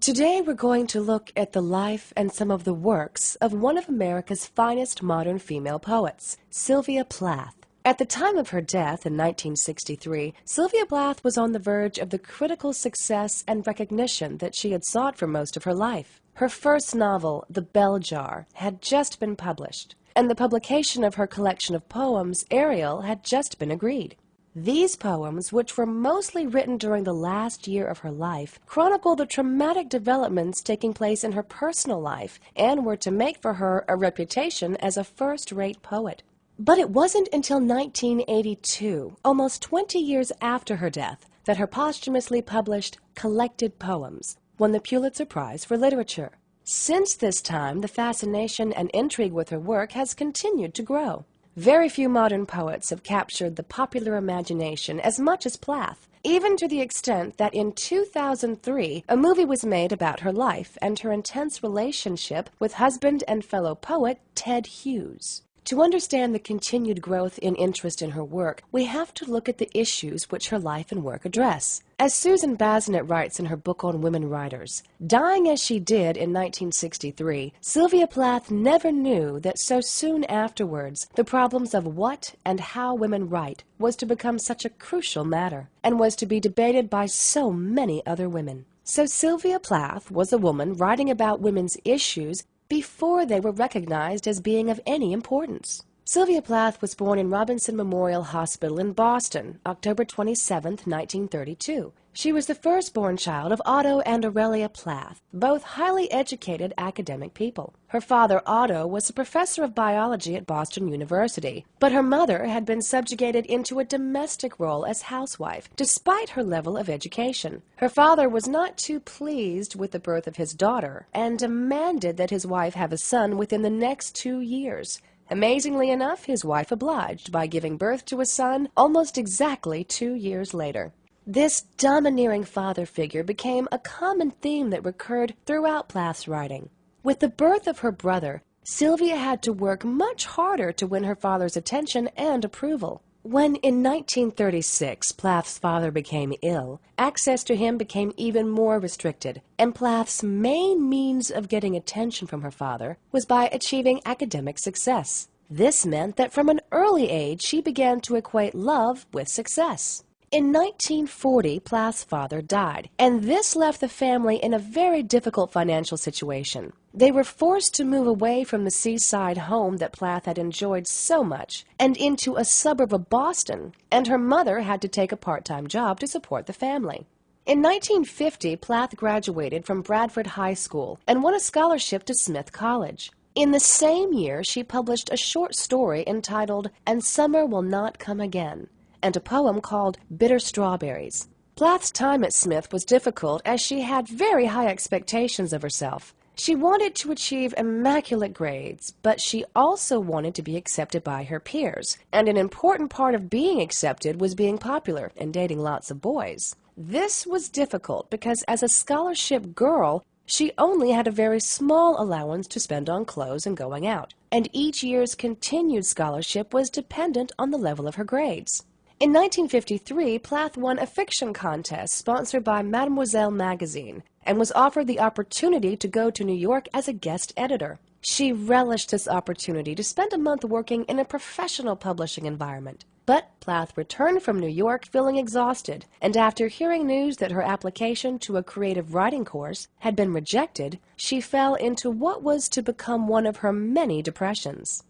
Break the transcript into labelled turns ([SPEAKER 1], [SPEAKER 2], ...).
[SPEAKER 1] Today we're going to look at the life and some of the works of one of America's finest modern female poets, Sylvia Plath. At the time of her death in 1963, Sylvia Plath was on the verge of the critical success and recognition that she had sought for most of her life. Her first novel, The Bell Jar, had just been published, and the publication of her collection of poems, Ariel, had just been agreed. These poems, which were mostly written during the last year of her life, chronicle the traumatic developments taking place in her personal life and were to make for her a reputation as a first-rate poet. But it wasn't until 1982, almost 20 years after her death, that her posthumously published Collected Poems won the Pulitzer Prize for Literature. Since this time, the fascination and intrigue with her work has continued to grow. Very few modern poets have captured the popular imagination as much as Plath, even to the extent that in 2003, a movie was made about her life and her intense relationship with husband and fellow poet Ted Hughes. To understand the continued growth in interest in her work, we have to look at the issues which her life and work address. As Susan Bazinet writes in her book on women writers, dying as she did in 1963, Sylvia Plath never knew that so soon afterwards the problems of what and how women write was to become such a crucial matter, and was to be debated by so many other women. So Sylvia Plath was a woman writing about women's issues before they were recognized as being of any importance. Sylvia Plath was born in Robinson Memorial Hospital in Boston, October 27, 1932. She was the firstborn child of Otto and Aurelia Plath, both highly educated academic people. Her father, Otto, was a professor of biology at Boston University, but her mother had been subjugated into a domestic role as housewife, despite her level of education. Her father was not too pleased with the birth of his daughter, and demanded that his wife have a son within the next 2 years. Amazingly enough, his wife obliged by giving birth to a son almost exactly 2 years later. This domineering father figure became a common theme that recurred throughout Plath's writing. With the birth of her brother, Sylvia had to work much harder to win her father's attention and approval. When in 1936 Plath's father became ill, access to him became even more restricted, and Plath's main means of getting attention from her father was by achieving academic success. This meant that from an early age she began to equate love with success. In 1940, Plath's father died, and this left the family in a very difficult financial situation. They were forced to move away from the seaside home that Plath had enjoyed so much and into a suburb of Boston, and her mother had to take a part-time job to support the family. In 1950, Plath graduated from Bradford High School and won a scholarship to Smith College. In the same year, she published a short story entitled "And Summer Will Not Come Again," and a poem called Bitter Strawberries. Plath's time at Smith was difficult as she had very high expectations of herself. She wanted to achieve immaculate grades, but she also wanted to be accepted by her peers, and an important part of being accepted was being popular and dating lots of boys. This was difficult because as a scholarship girl, she only had a very small allowance to spend on clothes and going out, and each year's continued scholarship was dependent on the level of her grades. In 1953, Plath won a fiction contest sponsored by Mademoiselle magazine and was offered the opportunity to go to New York as a guest editor. She relished this opportunity to spend a month working in a professional publishing environment. But Plath returned from New York feeling exhausted, and after hearing news that her application to a creative writing course had been rejected, she fell into what was to become one of her many depressions.